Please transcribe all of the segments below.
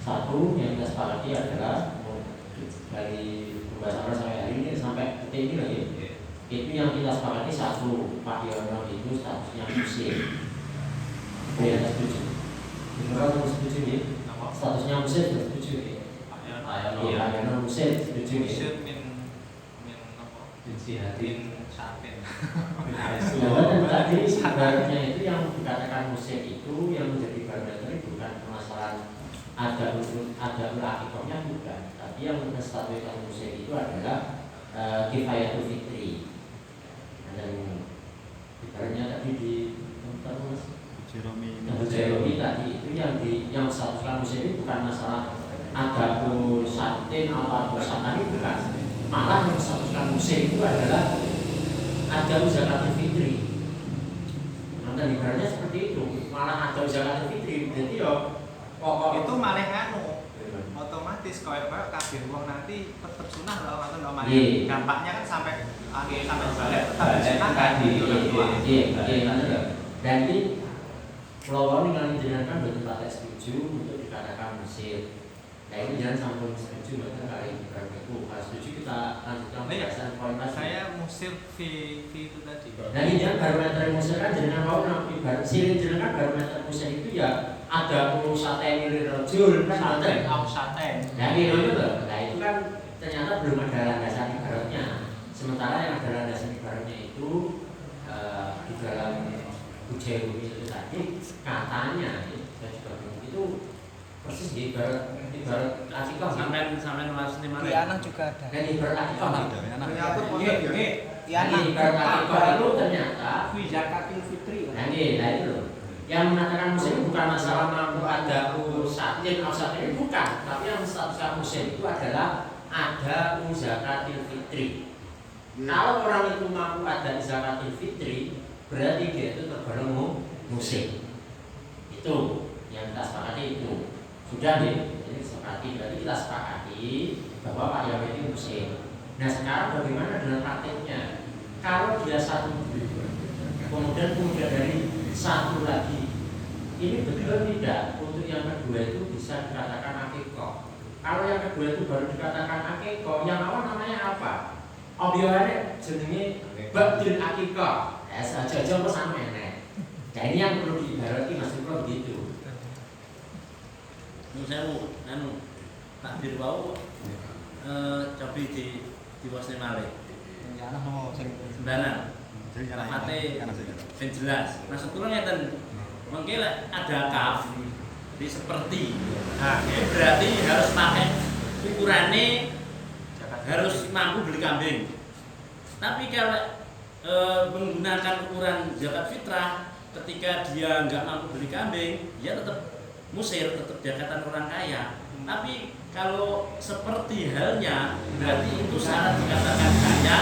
Satu yang kita sepakati adalah dari pembahasan sampai hari ini sampai detik ini lagi, itu yang kita sepakati satu, Pak Yono itu statusnya muslim. Dia setuju. Kalau setuju nih, statusnya muslim sudah setuju nih. Pak Yono muslim setuju nih. Din saten. Dan tadi sebenarnya itu yang dikatakan muslim itu yang menjadi barometer bukan permasalahan ada akikahnya bukan, tapi yang menstatuskan muslim itu adalah kifayatul fitri. Dan ibaratnya tadi di Jerome tadi itu yang statuskan muslim itu bukan masalah ada satin atau satin bukan. Malah yang statuskan muslim itu adalah ada zakatul fitri. Dan ibaratnya seperti itu. Malah ada zakatul fitri. Jadi pokok itu malah otomatis kayak kabeh wong nanti tetep sunah loh atau nomor. Dampaknya kan sampai balik tetap sunah kan iya. Dan ini kalau ini jenengan betul tak setuju untuk dikatakan muslim. Nah ini jangan sampai setuju betul kali itu. Kalau setuju kita lanjutkan pembahasan poin tadi. Saya musir V itu tadi. Nah ini jangan barometer muslim kan jenengan mau nanti silin jenengan barometer muslim itu ya ada usaten ini rojul kan ada usaten. Nah ini loh. Nah itu kan ternyata belum ada landasan ibaratnya. Sementara yang ada landasan ibaratnya itu di dalam ujian itu tadi katanya saya juga bingung itu persis di ibarat akikah sampai nulis di mana? Di anak juga ada. Kan ibarat akikah Ibarat akikah itu ternyata fi zakatul fitri. Nah itu loh. Yang mengatakan muslim bukan masalah mampu ada satin atau satin bukan, tapi yang statuskan muslim itu adalah ada zakatul fitri. Kalau orang itu mampu ada zakatul fitri, berarti dia itu tergolong muslim. Itu yang kita sepakati itu. Sudah nih, jadi sepakati berarti kita sepakati bahwa Pak Yahya itu muslim. Nah sekarang bagaimana dengan praktiknya? Kalau dia satu, kemudian dari satu lagi, ini betul tidak untuk yang kedua itu bisa dikatakan akikah. Kalau yang kedua itu baru dikatakan akikah, yang awal namanya apa? Obyoane jenenge badil akikah. Saja sama enek. Nah ini yang perlu diibarati maksudnya begitu. Saya takbir wau cobi di wasne malih. Ya ana mau sing sembarangan. Mate ben jelas. Maksud kula ngeten. Mengke ada kaf di seperti. Nah, berarti harus pakai ukurannya harus mampu beli kambing. Tapi kalau menggunakan ukuran zakat fitrah ketika dia nggak mampu beli kambing, dia tetap musir, tetap jakatan orang kaya. Tapi kalau seperti halnya, berarti itu syarat dikatakan kaya,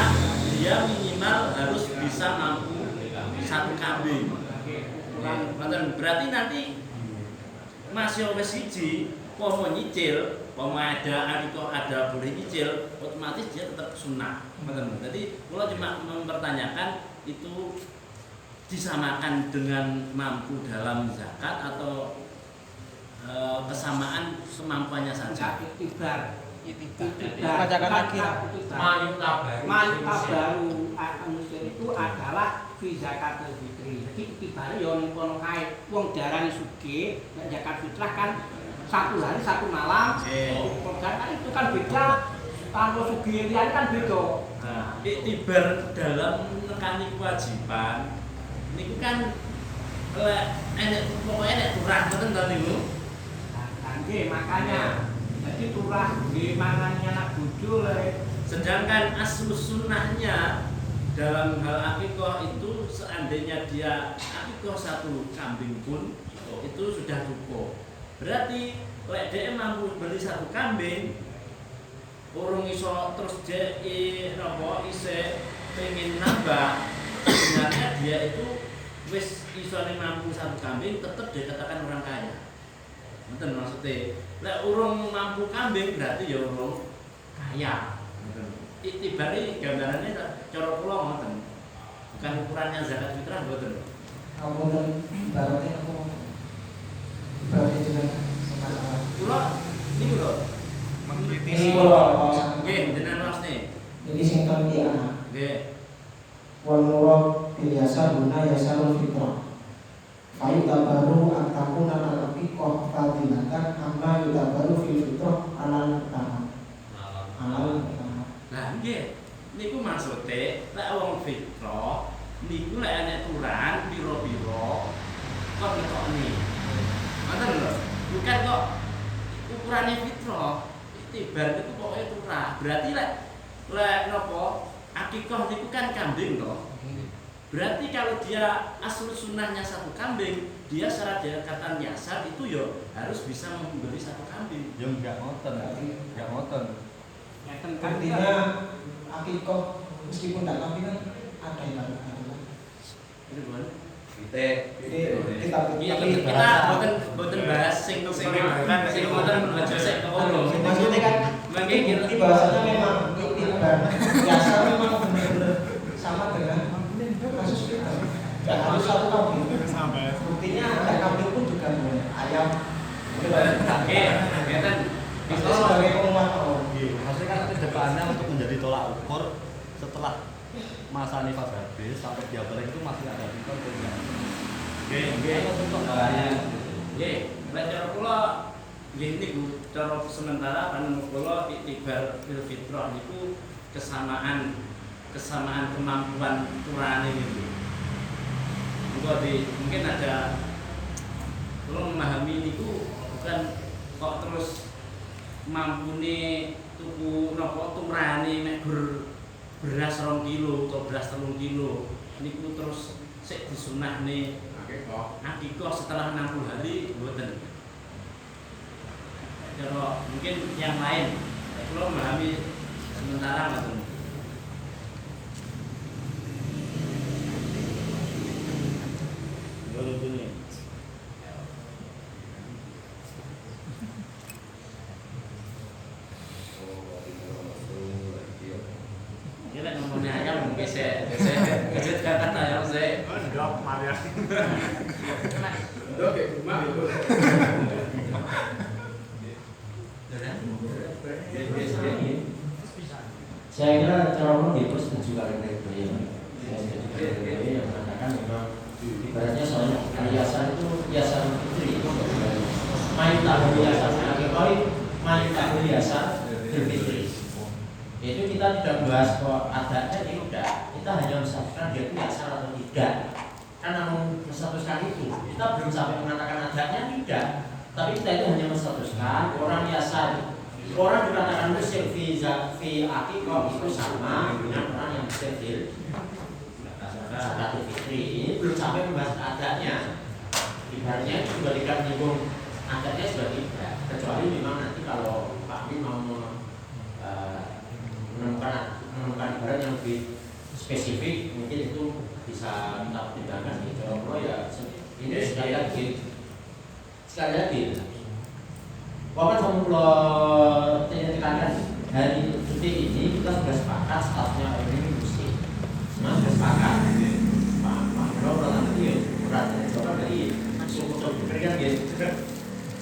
dia minimal harus bisa mampu satu kambing. Berarti nanti masih wis siji, mau nyicil, mau ada boleh nyicil, otomatis dia tetap sunnah. Jadi kalau cuma mempertanyakan itu disamakan dengan mampu dalam zakat atau kesamaan kemampuannya saja. Itibar. Bacakan lagi. Mantap baru muslim itu adalah fi zakatul fitri. Jadi itibar yo ning kono kae wong darani sugih, nek zakat fitrah kan satu hari satu malam. Kan itu kan beda. Kalau sugih liyan kan beda. Nah, itibar dalam menekani kewajiban niku kan pokoknya enek turah ngoten to niku. Nggih, makanya jadi turah nggih mangannya anak bojo le. Sedangkan aslus sunnahnya dalam hal akikah itu seandainya dia akikah satu kambing pun itu sudah cukup. Berarti lek dia mampu beli satu kambing urung iso terus dia isih pengen nambah, sebenarnya dia itu wis iso mampu satu kambing tetap dikatakan orang kaya. Ngoten maksudnya, lek urung mampu kambing berarti ya urung kaya. Ngoten. Itibari gambarannya cara kula ngoten. Bukan ukurannya zakat fitrah mboten. Kamu dan ibaratnya aku ibaratnya juga sama-sama. Kula Nggih, jenengan was nih. Jadi sing keliti anak. Nggih. Wal murad bil yasar guna yasarul fitrah. Fa yutabaru an takuna al-aqiqah fadilatan amma yutabaru fil fitrah alal utama. Alal utama. Lah nggih, niku maksude lek wong fitrah niku lek ana aturan pira-pira kok nekoni. Ngoten lho. Bukan kok ukurane fitrah. Itibar niku pokoke turah. Berarti lek napa akikah niku kan kambing toh. Berarti kalau dia asal sunnahnya satu kambing, dia secara dekatan yasar itu ya harus bisa memberi satu kambing. Ya enggak ngoten. Artinya akikah meskipun tidak kambing kan ada yang ada. Ini bukan. Kita Boten bahas sing boten belajar sing maksudnya kan di bahasanya memang itibar yasar memang benar-benar sama dengan kasus kita. Tidak harus satu kambing. Buktinya ada kambing pun juga boleh. Ayam. Itu sebagai pengumuman awal. Maksudnya kan kedepannya untuk menjadi tolak ukur setelah masa nifas habis sampai dia balik itu masih ada tingkat enggak? Nggih. Nggih, lek cara kula nggih niku cara sementara panengan kula itibar fil fitrah niku kesamaan kemampuan turane niku. Mungkin ada kula memahami niku bukan kok terus mampune tuku napa turane mek beras 2 kilo atau beras 3 kilo niku terus sik disunahne akikah setelah 60 hari mboten. Cara mungkin yang lain kalau memahami sementara ngoten. Baru ini. Ini lek ngomongnya ayam mungkin saya kata ayam saya. Ndok Maria. Ndok ke rumah itu. Saya kira cara umum itu setuju kali ini yang mengatakan memang ibaratnya soalnya hiasan itu hiasan fitri itu main tahu hiasan akikoi main tahu hiasan fitri. Itu kita tidak membahas kok adanya tidak, kita hanya menstatuskan dia itu hiasan atau tidak. Kan namun menstatuskan itu kita belum sampai mengatakan adanya tidak, tapi kita itu hanya menstatuskan orang hiasan. Orang dikatakan musyrik fi akikah itu sama dengan orang yang musyrik zakatul fitri. Ini belum sampai membahas adanya. Ibaratnya juga tidak menyinggung adanya sudah tidak. Kecuali memang nanti kalau Pak Min mau menemukan ibarat yang lebih spesifik, mungkin itu bisa kita pertimbangkan di Jawa Pro ya. Ini sekali lagi. Bahkan kalau tekankan hari detik ini kita sudah sepakat statusnya ini muslim. Semua sudah sepakat. Pak Kalau nanti berat coba dari suku kan dia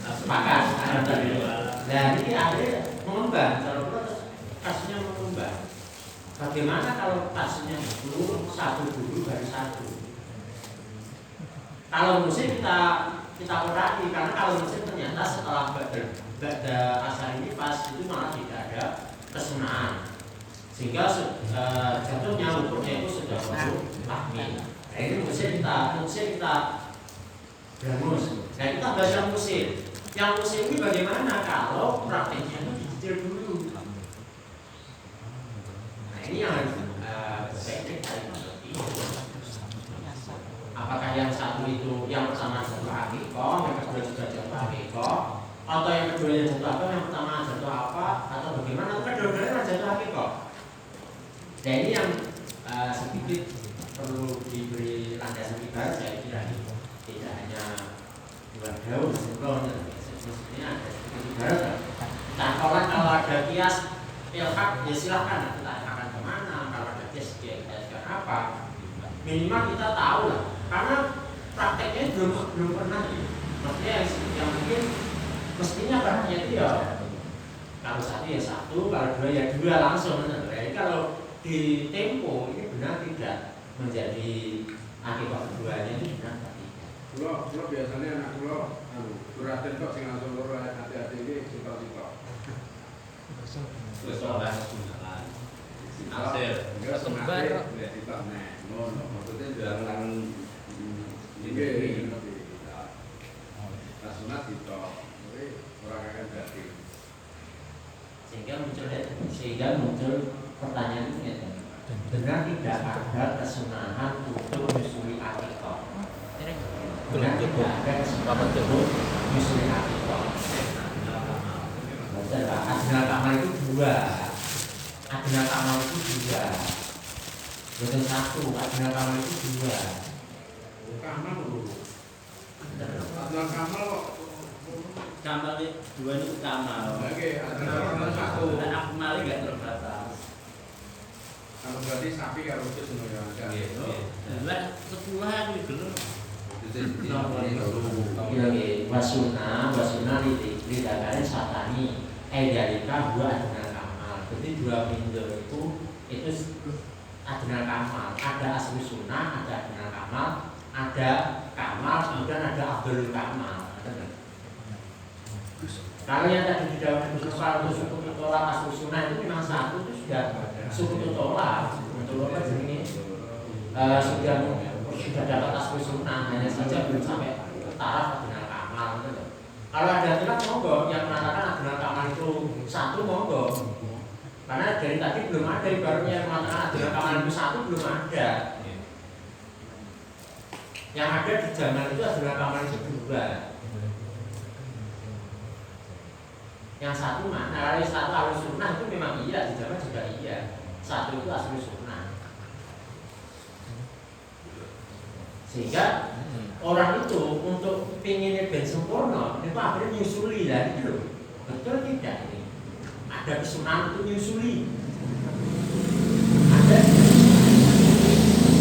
sepakat. Dan ini akhirnya mengembang. Kalau kasusnya mengembang. Bagaimana kalau kasusnya itu satu dulu dari satu? Kalau muslim kita kurangi karena kalau muslim ternyata setelah pada asal ini pas itu malah tidak ada kesunaan sehingga jatuhnya hukumnya itu sudah masuk tahmil. Nah ini muslim kita berangus. Nah kita bahas yang muslim. Yang muslim ini bagaimana kalau prakteknya itu dicicil dulu? Nah ini yang harus teknik dari mengerti. Apakah yang satu itu yang pertama jatuh akikah, yang kedua juga jatuh akikah, atau yang keduanya jatuh apa, yang pertama jatuh apa, atau bagaimana? Atau kedua-duanya jatuh akikah. Dan ini yang sedikit perlu diberi landasan ibarat saya kira tidak hanya dua daun sebelumnya, mestinya ada sedikit ibarat. Nah kalau ada kias ilhak ya silahkan kita akan kemana, kalau ada kias ya kita apa. Minimal kita tahu lah, karena prakteknya belum pernah ya. Maksudnya yang mungkin mestinya prakteknya itu ya kalau satu ya satu, kalau dua ya dua langsung. Jadi kalau di tempo ini benar tidak menjadi akibat keduanya itu benar tidak. Kulo biasanya anak kulo Raden kok sing langsung loro hati-hati ini cinta-cinta. Wis ora kesunahan. Hasil Kesebar kok nggak cinta nek. Ngono maksudnya jangan ini sunat itu orang akan berarti sehingga muncul pertanyaan ini ya, benar tidak ada kesunahan untuk menyusui akikah? Benar tidak ada kesunahan untuk menyusui akikah? Adnal kamal itu dua, adnal kamal itu dua, bukan satu. Adnal kamal itu dua. kamal dulu. Adnal kamal kok kamal dua itu kamal. oke, adnal kamal satu. Dan akmal nggak terbatas. Kalau berarti sapi kalau itu semuanya ada. Lah 10 itu belum. Wasuna lidakari satani edalika dua adnal kamal. Jadi dua pintu itu adnal kamal. Ada asli sunnah, ada adnal kamal, ada kamal, kemudian ada abdul kamal. Kalau yang tadi di dalam soal untuk suku tolak asli sunnah itu memang satu itu sudah suku tolak. Untuk apa ini sudah dapat asli sunnah, hanya saja belum sampai taraf adnal kamal. Kalau ada khilaf monggo, yang mengatakan adnal kamal itu satu monggo. Karena dari tadi belum ada ibaratnya yang mengatakan adnal kamal itu satu belum ada. Yang ada di zaman itu adnal kamal itu dua. Yang satu mana? Kalau satu asli sunnah itu memang iya, di zaman juga iya. Satu itu asli sunnah. Sehingga orang itu untuk pinginnya ben sempurna itu akhirnya nyusuli lah gitu loh. Betul tidak ini? Ada kesunahan untuk nyusuli. Ada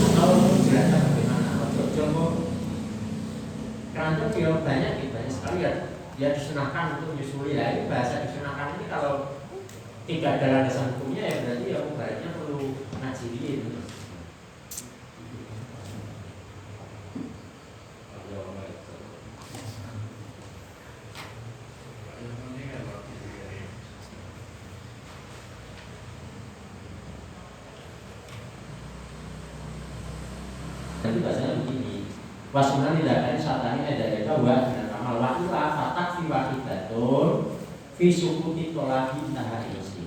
atau jelaskan bagaimana? Contoh karena dia banyak sekali ya dia disunahkan untuk nyusuli. Ya ini bahasa disunahkan ini kalau tidak ada landasan hukumnya ya berarti ya baiknya perlu ngajiin. Jadi bahasanya begini, wasunan tidak satani ada wa dengan kamal wakilah fatak fi wakidatun fi sukuti tolabi tahaisi.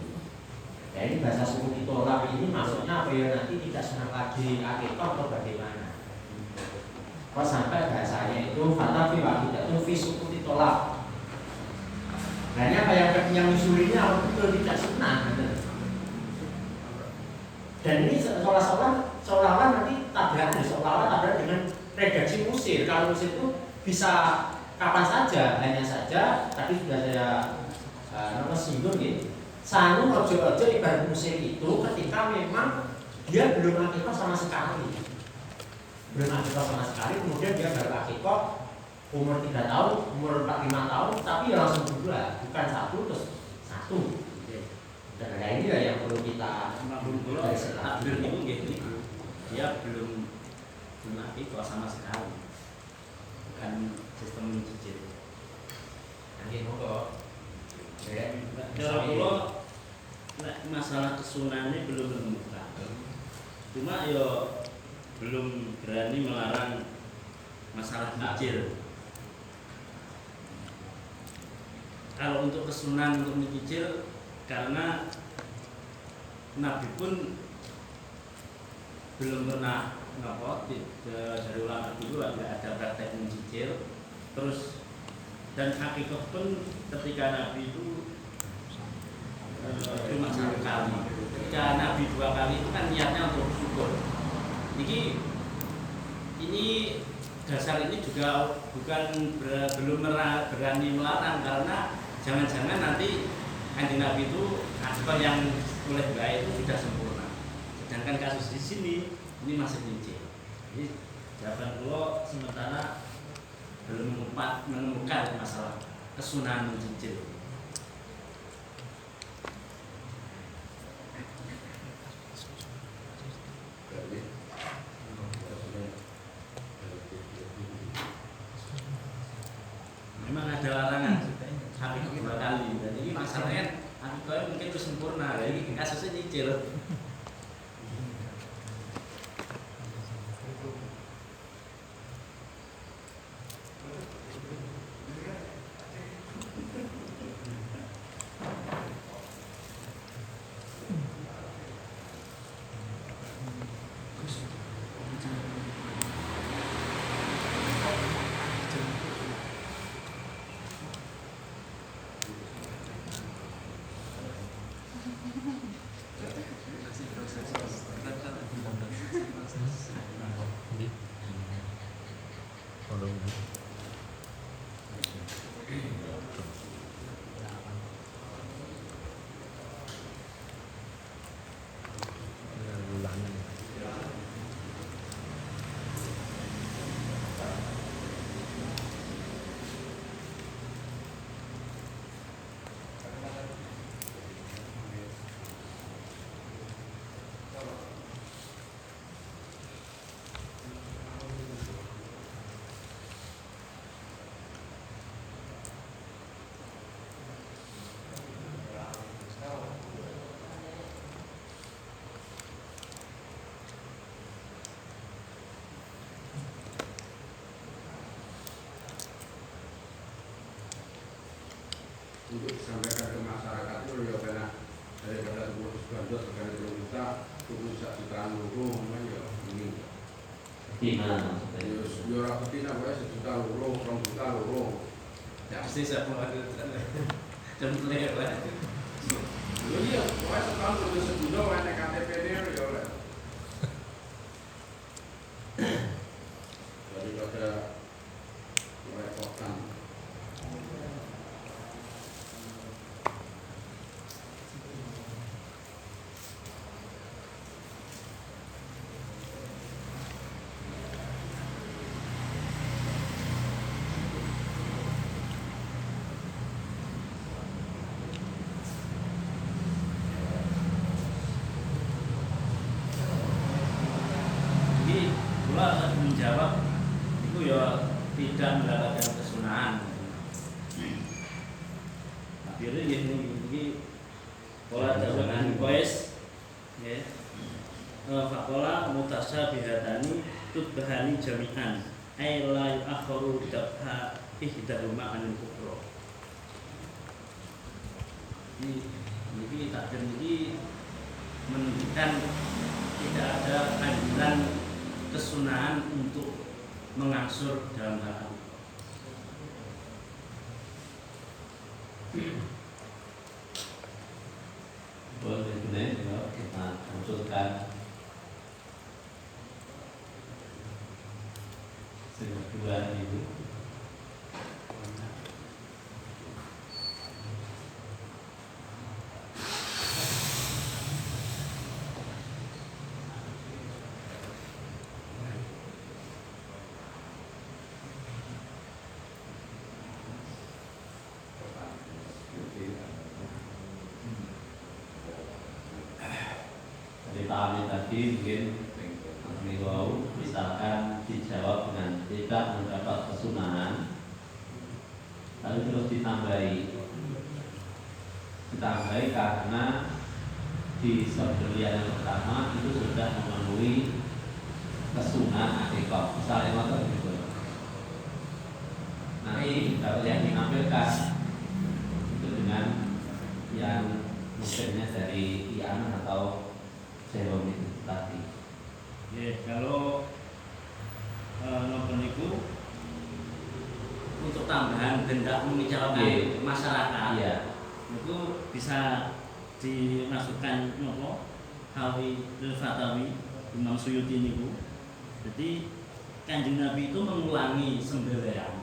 Ya ini bahasa sukuti tolabi ini maksudnya apa ya, nanti tidak senang lagi akikah atau bagaimana. Kalau sampai bahasanya itu fatak fi wakidatun fi sukuti tolab. Nah ini apa yang usulinya betul tidak senang. Dan ini seolah-olah nanti tabrakan dengan redaksi Musir. Kalau Musir itu bisa kapan saja, hanya saja tadi sudah saya singgung gitu. Sanu ojo-ojo ibarat Musir itu ketika memang dia belum akikah sama sekali. Kemudian dia baru akikah umur 3 tahun, umur 45 tahun, tapi ya langsung dua, bukan satu terus satu. Dan ini yang perlu kita takbir itu gitu. Dia belum akikah sama sekali. Bukan sistem cicil. Nanti monggo. Cara kula masalah kesunahane belum menemukan. Cuma yo belum berani melarang masalah cicil. Kalau untuk kesunahan untuk mencicil, karena Nabi pun belum pernah dari ulama dulu tidak ada praktek mencicil. Terus dan akikah pun ketika Nabi itu cuma 1 kali. Ketika Nabi 2 kali itu kan niatnya untuk syukur. Ini dasar ini juga belum berani melarang, karena jangan-jangan nanti Kanjeng Nabi itu akikah yang oleh baik itu sudah sempurna. Sedangkan kasus di sini ini masih nyicil. Jadi jawaban kula sementara belum menemukan masalah kesunahan mencicil. memang ada larangan akikah 2 kali. Dan ini masalahnya akikah mungkin itu sempurna, jadi kasusnya nyicil. Untuk disampaikan ke masyarakat itu ya karena daripada 10 juta sekali 2 juta, 1 jutaan loro ya ini. Gimana maksudnya? Ya ora ketina wae 1 juta loro, 2 juta loro. Ya pasti saya mau ada contohnya lah. Lho iya, wae setahun kudu 1 juta wae nek KTP-ne ya ora. Daripada merepotkan. Pula menjawab itu ya tidak mendapatkan kesunahan. Akhirnya ini pola jawaban koes, ya. Fakola mutasyabihatani tutbahani jami'an, ay la yu'akharu dabha ihdahuma anil ukhra. Ini takdir ini menunjukkan tidak ada anjuran kesunahan untuk mengangsur dalam hal Boleh benar, kita konsulkan kedua itu. Pahami tadi mungkin misalkan dijawab dengan tidak mendapat kesunahan, lalu terus ditambahi karena di sebelum yang pertama itu sudah memenuhi kesunahan akikah. Misalnya waktu itu nanti kalau yang dinampilkan itu dengan yang mungkinnya dari iana atau sebelum itu tadi. Ya, kalau nopo niku untuk tambahan denda mengecewakan masyarakat, iya. Itu bisa dimasukkan nopo Hawi Fatawi Imam Suyuti niku. Jadi Kanjeng Nabi itu mengulangi sembelihan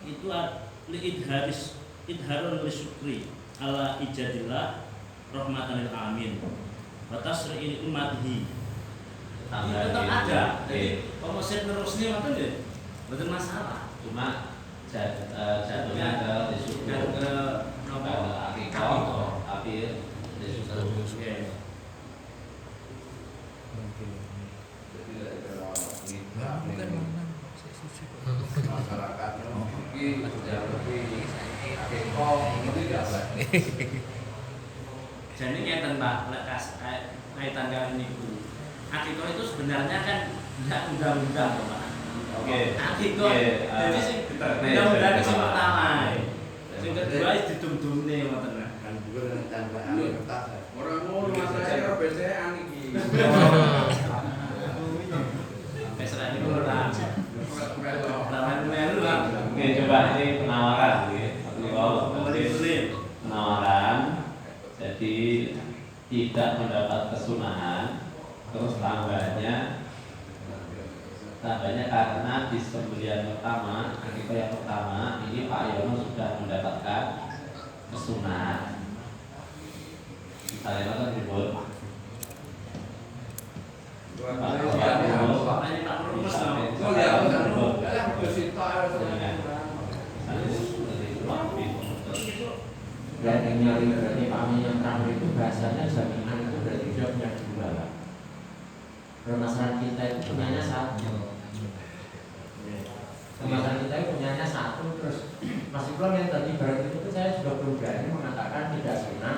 itu idharun lisyukri ala ijadillah rahmatan lil alamin. Batas ini umathi tetap ada. Jadi komosen terusnya apa deh? Betul masalah. Cuma jatuhnya ke disyukur ke nopo akikah, tapi disyukur. Jadi masyarakat iki yang lebih Kok tidak Pak? Jadi ngeten Pak, kaitan kali niku. Akikoh itu sebenarnya kan tidak undang-undang Pak. Oke. Akikoh jadi sing undang-undang sing pertama. Sing kedua wis didum-dumne ngoten. Kan juga dengan tambahan kertas. Orang ngono masalahnya BCA iki. Mesra niku ora. Melu Pak. Oke, coba ini penawaran penawaran jadi tidak mendapat kesunahan terus tambahnya karena di sembelihan pertama akikah yang pertama ini Pak Yono sudah mendapatkan kesunahan misalnya kan ribut Dan yang nyari berarti pahami yang terakhir itu bahasanya jaminan itu berarti dia punya dua lah. Permasalahan kita itu punyanya satu. Permasalahan kita itu punyanya satu terus masih belum yang tadi berarti itu saya juga belum berani mengatakan tidak sunnah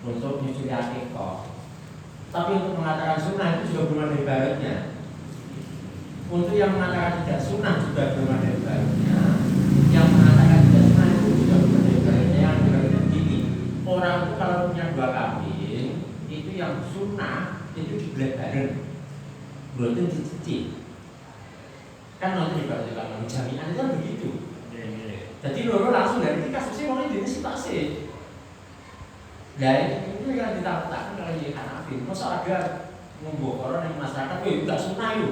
untuk menyusui akikah. Tapi untuk mengatakan sunnah itu juga belum ada ibaratnya. Untuk yang mengatakan tidak sunnah juga belum ada ibaratnya. Yang mengatakan tidak sunnah itu juga belum ada ibaratnya. Yang ibaratnya begini, orang itu kalau punya dua kambing itu yang sunnah itu dibelah bareng, berarti dicicil. Kan nanti dibaca jaminan itu kan begitu. Jadi loro langsung dari ini kasusnya orang ini sih tak sih. Nah ini yang ditakutkan oleh Hanafi. Masa ada membawa orang yang masyarakat, tidak sunnah itu.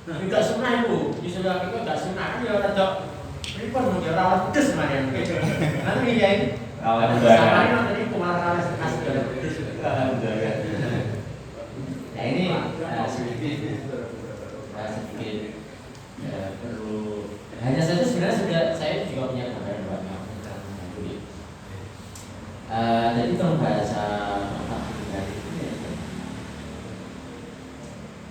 Tidak sunnah itu, disuruh kita tidak sunnah kan ya rada pripun mung ya ora pedes marian. Nanti ya ini sampai nanti kumaha kasih ke pedes. Nah ini sedikit perlu hanya saja sebenarnya saya juga punya gambaran banyak tentang ini. Jadi kalau bahasa dari ini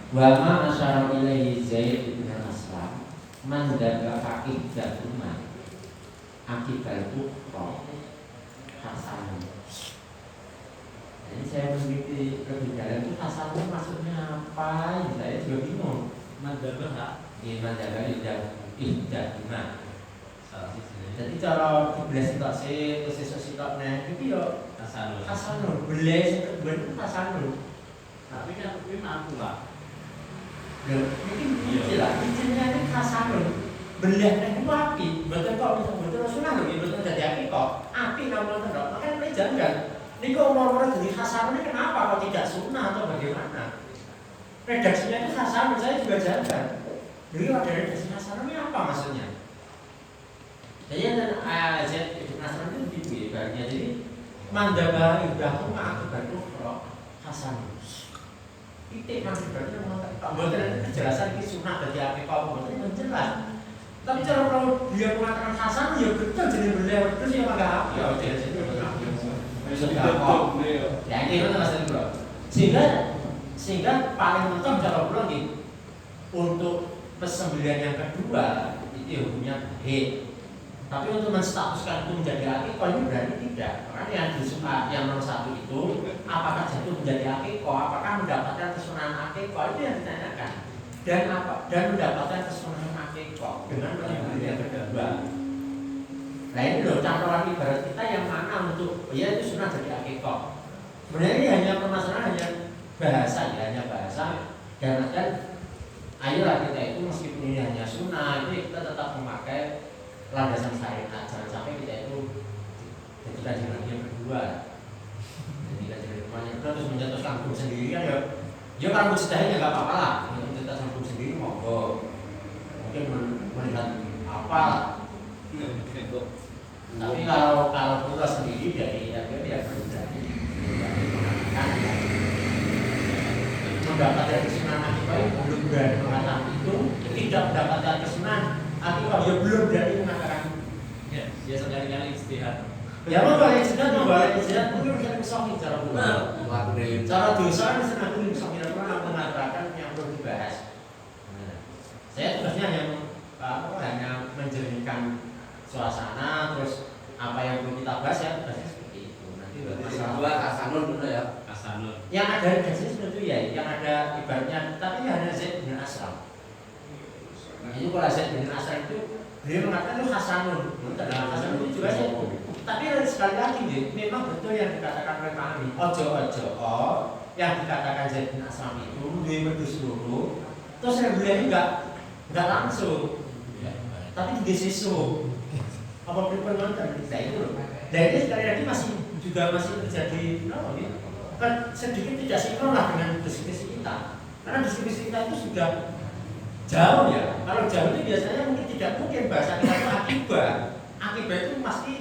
Wama asyara ilaihi Zaid bin Aslam man daga aqidatuma akidah ukra hasan. Jadi saya meneliti lebih dalam itu hasan itu maksudnya apa? Saya juga bingung. Man daga ihdahuma. Jadi cara dibelas sitok sih, terus sitoknya itu ya hasanul. Belas itu bener hasanul. Tapi kan kuwi mampu Pak. Mungkin biji lah, bijinya ini hasanul. Belahnya itu api, betul kok betul sunnah loh, betul jadi api kok. Api namun terus, makanya ini jangan. Ini kok orang-orang jadi hasanul ini kenapa? Kok tidak sunnah atau bagaimana? Redaksinya itu hasanul, saya juga jangan. Jadi ada redaksi hasanul ini apa maksudnya? Jadi yang ayat Ibn Asram itu begitu ibaratnya. Jadi mandaba ibahu ma'akibat ukhra hasanul. Titik maksudnya buatan kejelasan ini sunnah dari akikah buatan menjelas. Tapi cara kalau dia mengatakan hasan ya betul jadi beliau terus ya enggak apa ya jelas itu ya ini itu maksudnya bro. Sehingga paling mentok cara pulang nih untuk persembelihan yang kedua itu hukumnya baik. Tapi untuk menstatuskan itu menjadi akikah ini berarti tidak. Makanya yang disuka yang nomor satu itu apakah jatuh menjadi akikah, apakah mendapatkan kesunahan akikah itu yang ditanyakan. Dan mendapatkan kesunahan akikah dengan persembelihan yang kedua. Nah ini loh campuran ibarat kita yang mana untuk ya itu sunnah jadi akikah. Sebenarnya ini hanya permasalahan hanya bahasa ya, hanya bahasa. Dan ayolah kita itu meskipun ini hanya sunnah itu kita tetap memakai landasan syariat. Jangan sampai kita itu ketika jalan yang kedua ketika jalan rumahnya kedua terus menjatuhkan hukum sendiri kan ya kalau mujtahidnya nggak apa-apa lah menjatuhkan hukum sendiri monggo mungkin melihat apa tapi kalau pula sendiri dari ya berarti mendapatkan kesunahan akikah belum berani mengatakan itu tidak mendapatkan kesunahan akikah ya belum berani mengatakan Ya, biasa kali-kali istihad. ya mau balik istihad mungkin bisa disokin cara pula cara dosa kan senang aku disokin aku mengatakan yang perlu dibahas. Saya tugasnya hanya menjernihkan suasana, terus apa yang perlu kita bahas ya bahasnya seperti itu. Nanti Dua kasanun bener ya. Kasanun. yang ada redaksinya seperti itu ya, yang ada ibaratnya, tapi ini hanya Zaid bin Aslam. Itu kalau Zaid bin Aslam itu beliau mengatakan itu hasanun. Hasanun itu juga Zaid. Tapi sekali lagi memang betul yang dikatakan oleh Pak Amin. Ojo-ojo yang dikatakan Zaid bin Aslam itu duwe wedhus loro. Terus beliau enggak langsung. Tapi di sisu. Apa pripun wonten? Nah itu loh. Dan ini sekali lagi masih terjadi kan sedikit tidak sinkron lah dengan diskusi kita. Karena diskusi kita itu sudah jauh ya. Kalau jauh itu biasanya mungkin tidak mungkin bahasa kita itu akibat. Akibat itu pasti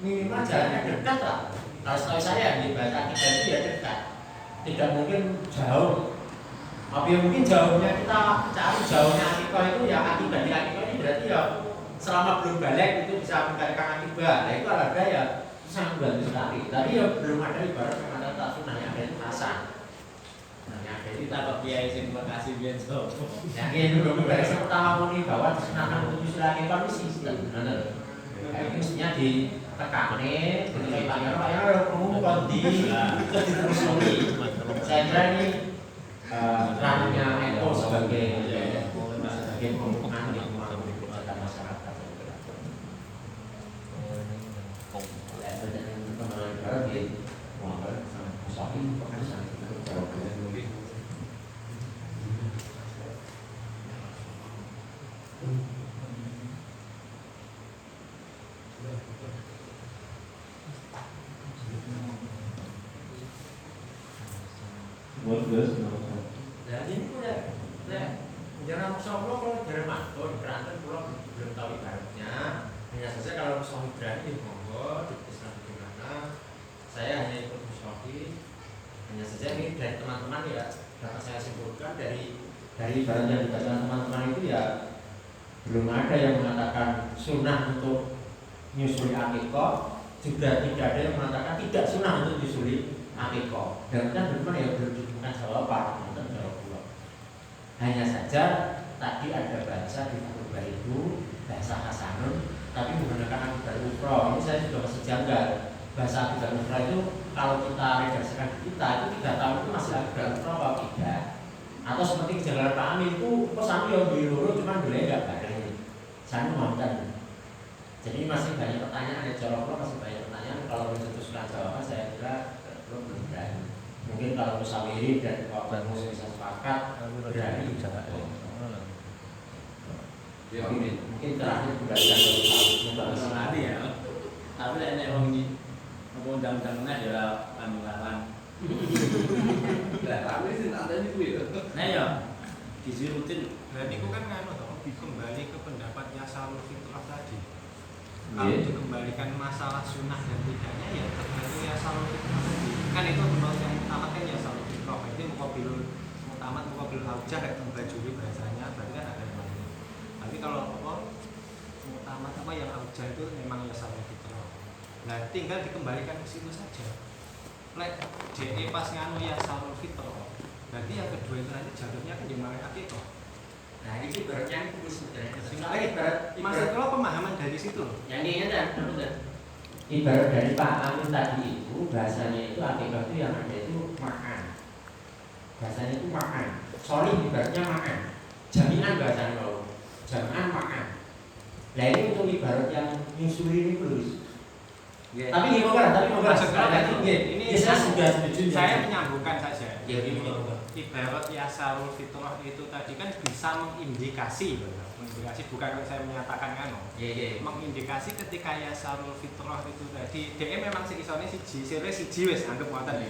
minimal jalannya dekat lah. Kalau setahu saya di bahasa akibat itu ya dekat. Tidak mungkin jauh. Tapi ya mungkin jauhnya kita cari jauhnya akibat itu ya akibat di akibat ini berarti ya selama belum balik itu bisa mengatakan akibat. Nah itu ada ya sangat membantu sekali. Tapi ya belum ada ibarat yang ada tak sunnah yang ada itu hasan. Nah yang ada itu Kita kok kiai sing Bekasi biyen so. yakin belum beres pertama muni bahwa disunahkan untuk nyusul akibat itu sih benar. Kayak mestinya ditekani, ketika ditanya Pak ya umum kondi ditelusuri. Saya kira ini ranahnya Eko sebagai pembukaan yang menjaga masyarakat. Nah ini udah, jangan musola kalau dari Makto di Keranten pulau belum tahu ibaratnya. Hanya saja kalau musola berani di monggo di Islam di mana. Saya hanya ikut musola. Hanya saja ini dari teman-teman ya dapat saya simpulkan dari ibarat yang dikatakan teman-teman itu ya belum ada yang mengatakan sunnah untuk nyusuli akikah, juga tidak ada yang mengatakan tidak sunnah untuk nyusuli akikah. Dan kan teman-teman ya belum ditemukan jawaban. Hanya saja tadi ada bahasa di Fathul itu bahasa hasanun, tapi menggunakan akibat ukra. Ini saya sudah masih janggal. Bahasa akibat ukra itu kalau kita redaksikan di kita itu 3 tahun itu masih akibat ukra apa tidak? Atau seperti kejanggalan Pak Amin itu kok sami yang beli loro cuman boleh enggak bareng. Saya mantan. Jadi masih banyak pertanyaan ya, jawab masih banyak pertanyaan. Kalau mencetuskan jawaban saya kira belum berani. Mungkin kalau musawiri dan kawan bisa sepakat berani ya, mungkin terakhir bukan Nanti ya. Tapi nek wong iki apa undang-undangnya adalah panduan. Lah, tapi sih ada ini kuwi. Nah ya gizi rutin. Dan itu kan nganu toh, kembali ke pendapat Yasarul Fitrah tadi. Kalau dikembalikan masalah sunnah dan tidaknya ya tergantung Yasarul Fitrah tadi. Kan itu menurut yang utama kan Yasarul Fitrah. Itu muqabil mutamat muqabil aujah kayak membajuri bahasanya, berarti kan ada dua. Tapi kalau apa mutamat apa yang aujah itu memang Yasarul Fitrah. Nah, tinggal dikembalikan ke situ saja. Lek DE pas nganu Yasarul Fitrah. Berarti yang kedua itu nanti jalurnya kan yang mana akikah. Nah ini ibaratnya itu sebenarnya. Maksud kalau pemahaman dari situ loh. Yang ini kan, ibarat dari Pak Amin tadi itu bahasanya itu akikah itu yang ada itu makan. Bahasanya itu makan. Sorry ibaratnya makan. Jaminan bahasanya kalau jaminan makan. Nah ini untuk ibarat yang nyusuri ini terus. Yeah. Tapi gimana? Ini saya sudah setuju. Saya menyambungkan saja. Ya gini. Ibarat Yasarul Fitrah itu tadi kan bisa mengindikasi, bukan kalau saya menyatakan kan, mengindikasi ketika Yasarul Fitrah itu tadi, DE memang seisone siji wis anggap ngoten ya.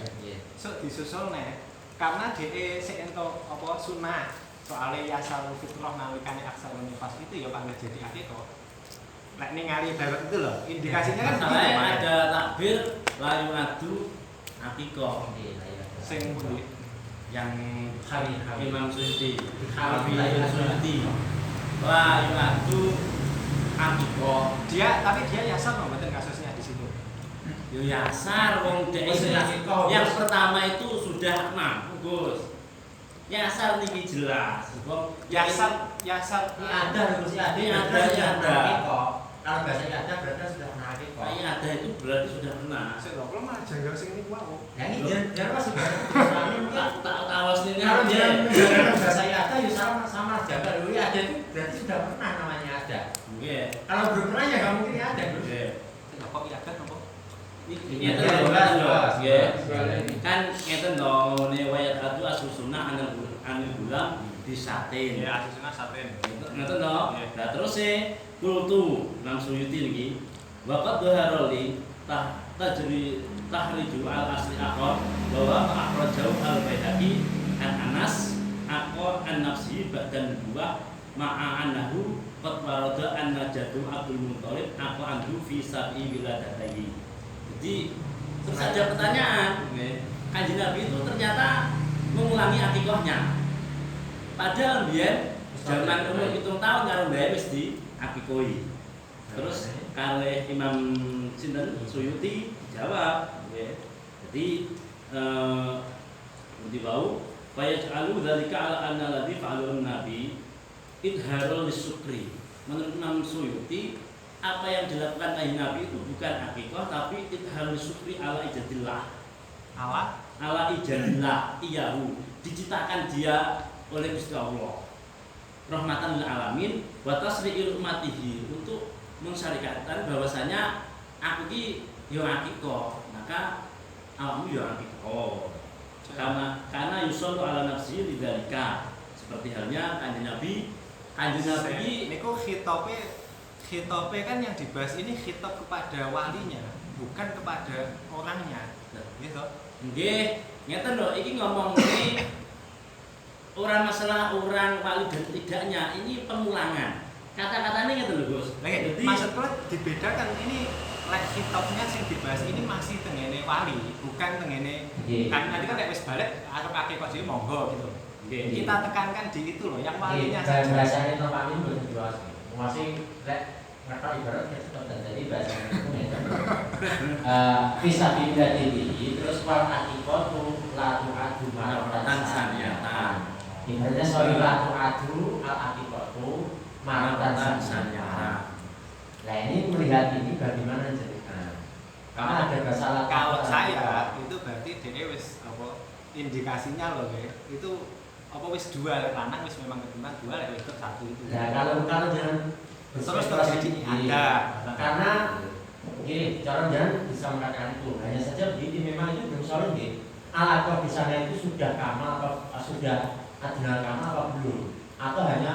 So disusul nih, karena DE seento apa sunnah soalnya Yasarul Fitrah nalikane aksarul nifas itu ya panggil jadi akikah. Nek ningali ibarat itu loh, indikasinya kan masalahnya ada takbir layu ngadu akikah. Sing pundi? Yang Hari Imam Suyuti, Hari Suyuti layu ngadu akikah. Tapi dia yasar loh, betul kasusnya di situ. Yo yasar wong dhek yang pertama itu sudah 6, Gus. Yasar niki jelas. Yasar ada. Kalau bahasa Sik lho, kalau malah janggal sing niku wae. Ya ini jangan masih Tak tawas ini kalau dia menggunakan bahasa ada ya sama jaga dulu ya ada itu berarti sudah pernah namanya ada. Nggih. Kalau belum pernah ya nggak mungkin ada. Nggih. Kok iya kan apa? Ngeten lho, nggih. Kan ngeten to ngene wayat atu asusuna anil gulam disatin. Ya asusuna saten. Ngeten to. Lah terus kultu nang Suyuti niki waqad dhaharoli tahriju al asli akhor bahwa akhrajau al baihaqi an Anas aqo an nafsi badan buah ma'a annahu qad warada anna jaddu Abdul Muthalib aqo anhu fi sab'i wiladatihi. Jadi terus ada pertanyaan, Kanjeng Nabi itu ternyata mengulangi akikahnya. Padahal biyen zaman umur 7 tahun karo mbae wis di akikohi. Terus kalih Imam sinten Suyuti dijawab, nggih. Jadi ngerti bau fayaj'alu dzalika ala anna ladzi fa'alu nabi idharul lisukri. Menurut Imam Suyuti, apa yang dilakukan Kanjeng Nabi itu bukan akikah tapi idharul lisukri ala ijadillah. Ala ijadillah iyahu, diciptakan dia oleh Gusti Allah. Rahmatan lil alamin wa tasri'il ummatihi, untuk mensyariatkan bahwasanya aku ki yo akikah, maka awakmu yo akikah. Karena yusallu ala nafsi lidzalika. Seperti halnya Kanjeng Nabi niku khitope kan yang dibahas ini khitab kepada walinya, bukan kepada orangnya. Gitu. Nggih, ngeten lho, iki ngomong ini orang masalah orang wali dan tidaknya, ini pengulangan. Kata-katanya ngeten lho, Gus. Jadi maksudnya dibedakan ini khitabnya sing dibahas ini masih tengene wali, bukan tengene kan nanti kan nek wis balik arep akeh dhewe monggo gitu. Kita tekankan di itu loh, yang walinya saja. Bahasanya tempat ini belum jelas. Masih ngetok ibarat kita jadi bahasanya itu ngeten. Fisabilillah ini terus wal akikatu la tu'adu maratan saniyatan. Ibaratnya sorry la tu'adu al akikatu maratan saniyatan. Nah ini melihat ini bagaimana cerita. Karena ada masalah. Kalau saya itu berarti dia wis apa indikasinya loh ya. Itu apa wis dua lanang wis memang ketimbang dua lek itu satu itu. Ya kalau jangan terus terjadi ada. Karena gini, cara jangan bisa mengatakan itu. Hanya saja begini, memang itu belum solid nih. Al-Aqab di sana itu sudah kamal atau sudah adnal kamal apa belum? Atau hanya